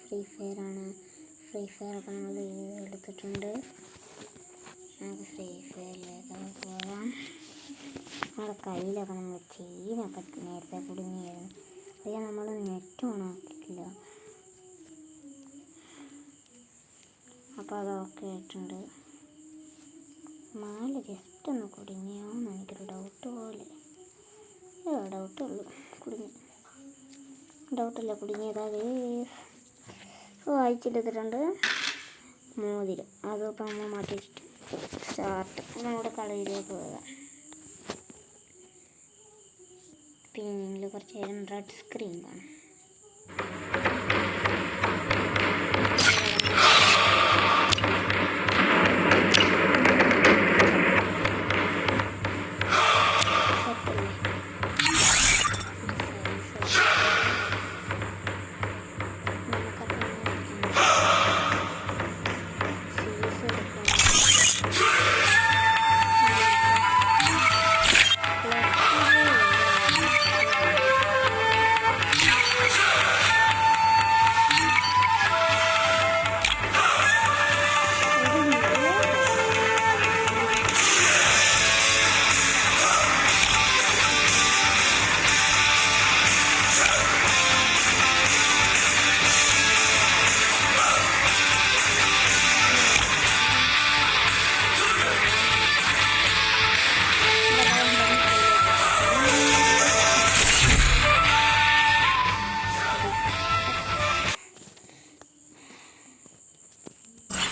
Free ഫയറാണ്. Free ഫയറൊക്കെ നമ്മൾ എടുത്തിട്ടുണ്ട്. നമുക്ക് ഫ്രീ ഫയറിലേക്കൊക്കെ പോകാം. നമ്മുടെ കയ്യിലൊക്കെ നമ്മൾ ചെയിനൊക്കെ നേരത്തെ കുടുങ്ങിയായിരുന്നു. അയ്യോ, നമ്മൾ നെറ്റ് ഓണാക്കിയിട്ടില്ല. അപ്പോൾ അതൊക്കെ ആയിട്ടുണ്ട്. മാല ജസ്റ്റ് ഒന്ന് കുടുങ്ങിയോന്ന് എനിക്കൊരു ഡൗട്ട് പോലെ. ഡൗട്ടുള്ളൂ. ഡൗട്ടല്ല, കുടുങ്ങിയതാ. വായിച്ചെടുത്തിട്ടുണ്ട്. മോതിരം അതൊക്കെ നമ്മൾ മാറ്റി വെച്ചിട്ട് സ്റ്റാർട്ട്. നമ്മുടെ കളിയിലേക്ക് പോകാം. പിന്നെ നിങ്ങൾ കുറച്ച് നേരം റെഡ് സ്ക്രീൻ കാണും.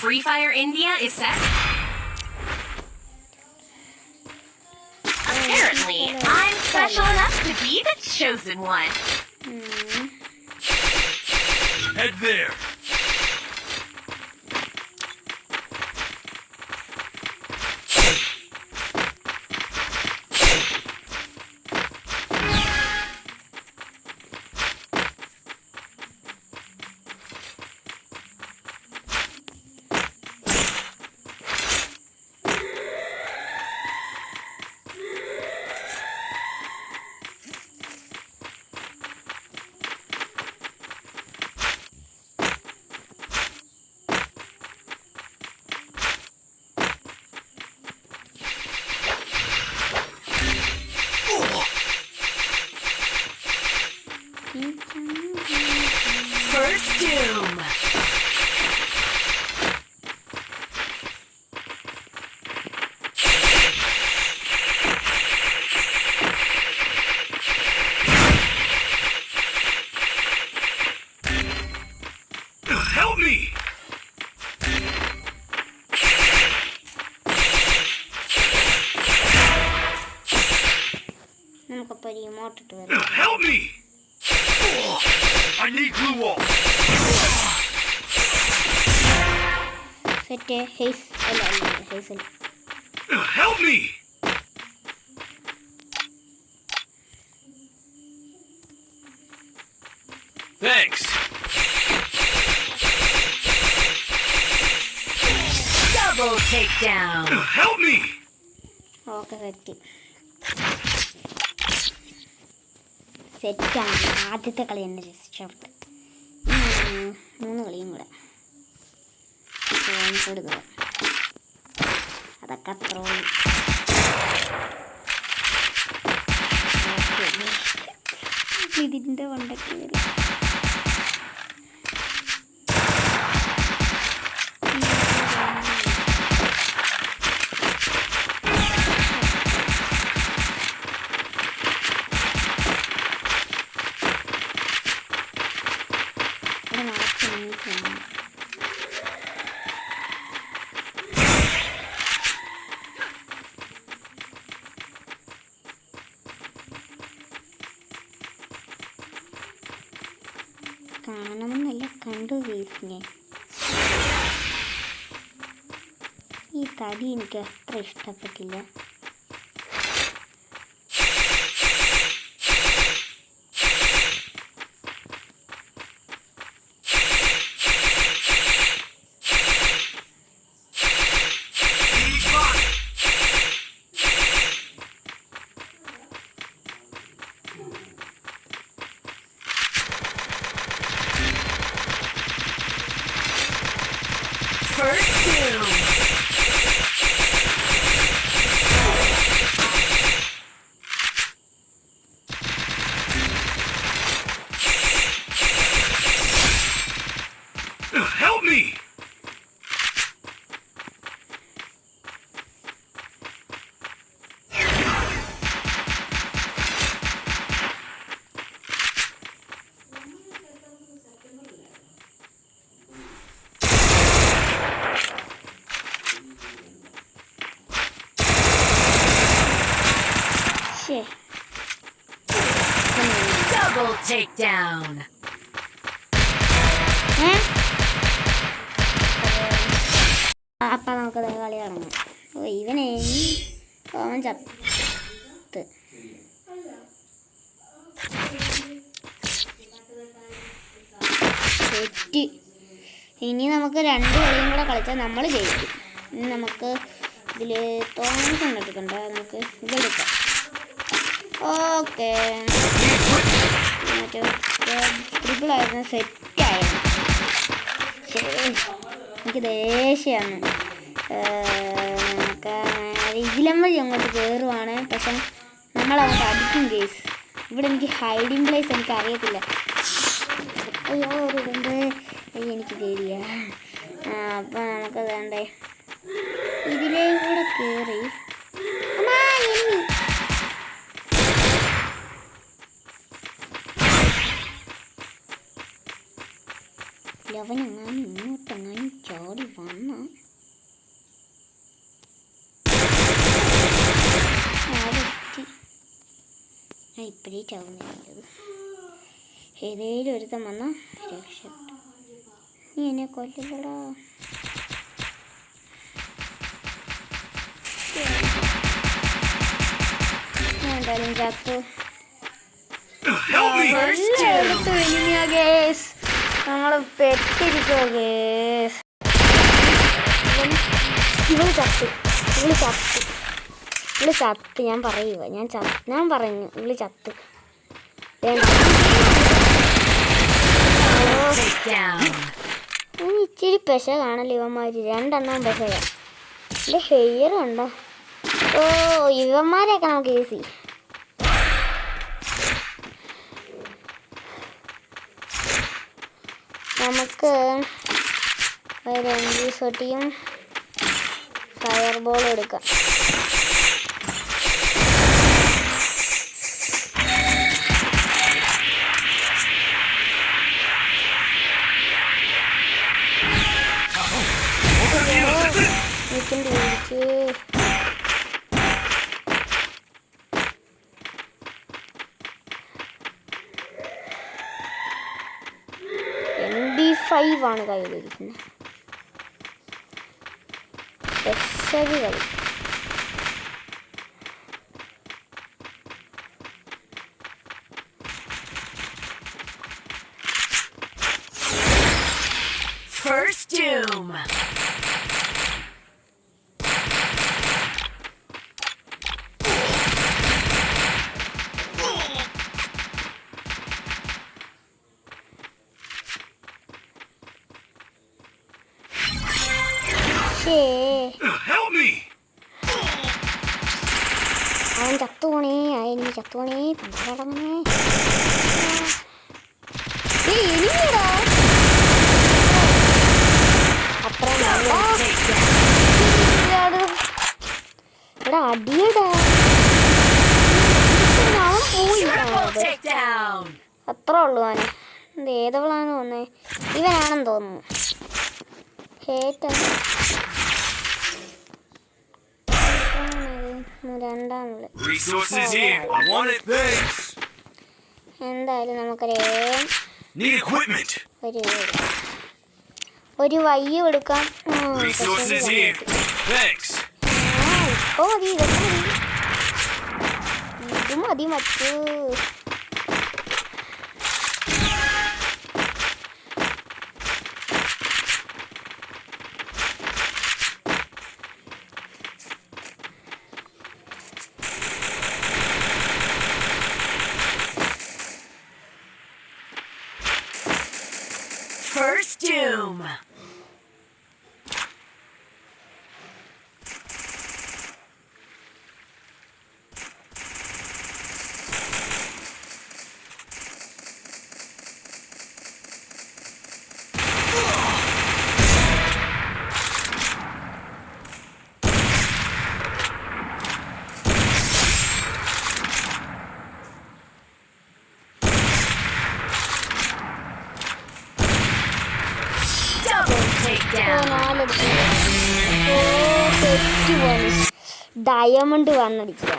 Free Fire India is set. Apparently, I'm special enough to be the chosen one. Head there. First Doom. Help me! നമുക്കപ്പോൾ റിമോട്ട് ഇട്ട് വരാം. Help me! I need glue wall. Set haze അല്ല hazel. Help me! Thanks. Double takedown. Help me! Okay, സെറ്റാണ്. ആദ്യത്തെ കളി തന്നെ രക്ഷപ്പെട്ടു. 3 കളിയും കൂടെ കൊടുക്കുക. അതൊക്കെ അത്ര ഇതിൻ്റെ കൊണ്ടൊക്കെ വരും. കാണണമെന്നല്ല, കണ്ടു വീസിനെ. ഈ തടി എനിക്ക് അത്ര ഇഷ്ടപ്പെട്ടില്ല. First doom. Help me! ശേ Double takedown. അപ്പം നമുക്ക് കളി തുടങ്ങാം. ഓ ഇവനെ അവൻ ചത്ത്. തെറ്റി. ഇനി നമുക്ക് 2 കളിയും കൂടെ കളിച്ചാൽ നമ്മൾ ജയിക്കും. ഇനി നമുക്ക് ഇതിൽ തോന്നിട്ടുണ്ടെടുക്കണ്ട, നമുക്ക് ഇതെടുക്കാം. ഓക്കെ, മറ്റേ ട്രിപ്പിളായിരുന്നു, സെറ്റായിരുന്നു. എനിക്ക് ദേഷ്യമാണ്. നമുക്ക് ഇതിലും വഴി അങ്ങോട്ട് കയറുവാണ്, പക്ഷെ നമ്മളങ്ങോട്ട് അടിക്കും കേസ്. ഇവിടെ എനിക്ക് ഹൈഡിങ് പ്ലേസ് എനിക്ക് അറിയത്തില്ല. അയ്യോ ഇതുണ്ട്, എനിക്ക് പേടിയാ. അപ്പം നമുക്ക് വേണ്ടേ ഇതിലേ കൂടെ കയറി. അവനെങ്ങാനും ഇങ്ങോട്ടെങ്ങാനും ചാടി വന്ന ഞാൻ ഇപ്പോഴേ ചാവുന്നത്. ഏതേലും ഒരുത്തം വന്ന രക്ഷപ്പെട്ടു. നീ എന്നെ കൊല്ലുകടാ. ഞാൻ എന്തായാലും ചത്തു. നമ്മൾ പെട്ടിരിക്കോ ഗേസ്. ഇവള് ചത്ത് ഞാൻ പറയുക. ഞാൻ പറഞ്ഞു ഇവള് ചത്ത്. ഇച്ചിരി പെശ കാണല്ലോ ഇവന്മാര്. 2 എണ്ണം പെശയാ. എൻ്റെ ഹെയർ ഉണ്ടോ? ഓ ഇവന്മാരെയൊക്കെ നമുക്ക് ഈസി. നമുക്ക് ഒരു എൻജി സൊട്ടിയും ഫയർ ബോളും എടുക്കാം. MP5 ആണ് കയ്യിലിരിക്കുന്നത്. കളി First doom. Help me! അവൻ ചത്തുപോണേ. എനിക്ക് ചത്തുപോണേ. പണ്ടടങ്ങണേ. എടാ അടിയടാ. അത്ര ഉള്ളു അവന്. എന്ത് ഏതവളാണ് തോന്നേ? ഇവനാണെന്ന് തോന്നുന്നു. രണ്ടാമത് എന്തായാലും നമുക്കൊരു വയ്യും എടുക്കാം. ഇപ്പൊ മതി, ഇത് മതി മറ്റു. First doom. 4 തെറ്റ് പോയി. ഡയമണ്ട് വന്നടിക്കുക.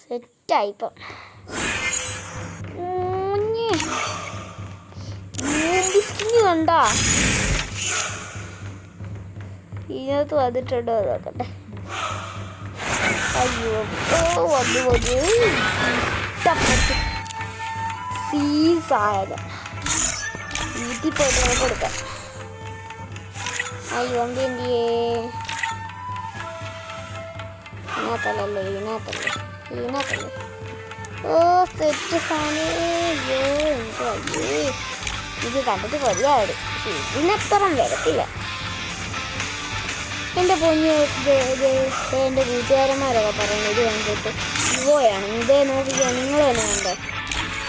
സെറ്റായിപ്പം കണ്ടാ ഇതിനകത്ത് വന്നിട്ടുണ്ടോ നോക്കട്ടെ. അയ്യോ വന്നു സീസായാലും വീട്ടിൽ പോയിട്ട് നമുക്ക് കൊടുക്കാം. അയ്യോ എന്തിയേ ഇതിനകത്തല്ലേ ഇതിനകത്തല്ലേ. ഓ സെറ്റ് സാധനം. അയ്യോ എനിക്ക് വയ്യേ. ഇത് കണ്ടിട്ട് കൊതിയാവരും. ഇതിനപ്പുറം വരത്തില്ല. എൻ്റെ പൊന്നു എൻ്റെ കൂട്ടുകാരന്മാരൊക്കെ പറയുന്നത് ഇത് കണ്ടിട്ട് യുവയാണ്. ഇതേ നോക്കിക്കുക നിങ്ങൾ തന്നെ കണ്ടോ.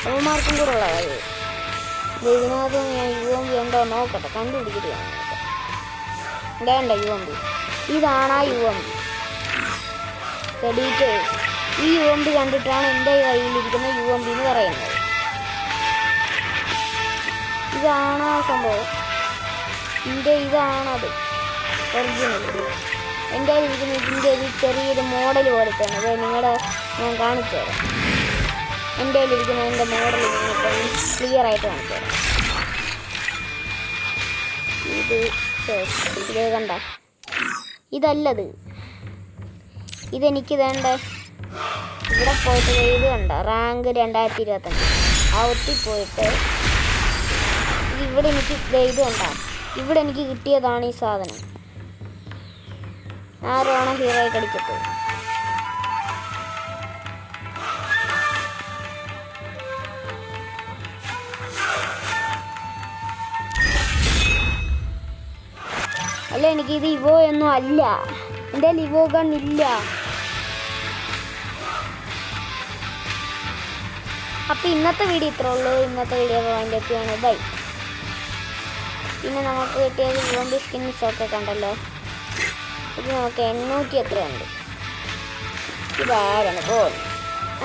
അവന്മാർക്കും കൂടെ ഉള്ള കാര്യം. ഇതിനകത്ത് ഞാൻ യുവമ്പി ഉണ്ടോ നോക്കട്ടെ, കണ്ടുപിടിക്കുകയാണ്. വേണ്ട യുവമ്പി. ഇതാണാ യുവമ്പി. ഡീറ്റെയിൽസ്. ഈ യുവമ്പി കണ്ടിട്ടാണ് എൻ്റെ കയ്യിലിരിക്കുന്ന യുവമ്പി എന്ന് പറയുന്നത്. ഇതാണ് ആ സംഭവം. ഇതാണത് ഒറിജിനൽ. എൻ്റെ കയ്യിലിരിക്കുന്ന ഇതിൻ്റെ ഒരു ചെറിയൊരു മോഡൽ പോലെ തന്നെ. അത് ഞാൻ കാണിച്ചു തരാം. എൻ്റെ കയ്യിലിരിക്കുന്ന എൻ്റെ മോഡൽ ഇങ്ങനെ ക്ലിയർ ആയിട്ട് കാണിച്ചു തരാം. ഇത് കണ്ട ഇതല്ലത്. ഇതെനിക്ക് വേണ്ട. ഇവിടെ പോയിട്ട് ഇത് കണ്ട റാങ്ക് 2025 ആ ഒത്തിപ്പോയിട്ട് ഇവിടെ എനിക്ക് ഇത് കണ്ട. ഇവിടെ എനിക്ക് കിട്ടിയതാണ് ഈ സാധനം. ആരാണ് ഹീറോയെ കടിക്കട്ടെ. അല്ല എനിക്കിത് ഇവോ ഒന്നും അല്ല. എൻ്റെ ഇവോ ഗൺ ഇല്ല. അപ്പം ഇന്നത്തെ വീഡിയോ ഇത്രേ ഉള്ളൂ. ഇന്നത്തെ വീഡിയോ അതിൻ്റെ ഒക്കെയാണ്. ബൈ. പിന്നെ നമുക്ക് കിട്ടിയത് യുവമ്പി സ്കിൻസൊക്കെ കണ്ടല്ലോ. ഇത് നമുക്ക് 800 എത്രയുണ്ട്. ഇതാരാണ് പോകുന്നത്.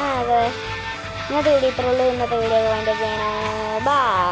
അതെ ഇന്നത്തെ വീഡിയോ ഇത്രേ ഉള്ളൂ. ഇന്നത്തെ വീഡിയോ അതിൻ്റെ ഒക്കെയാണ്. ബൈ.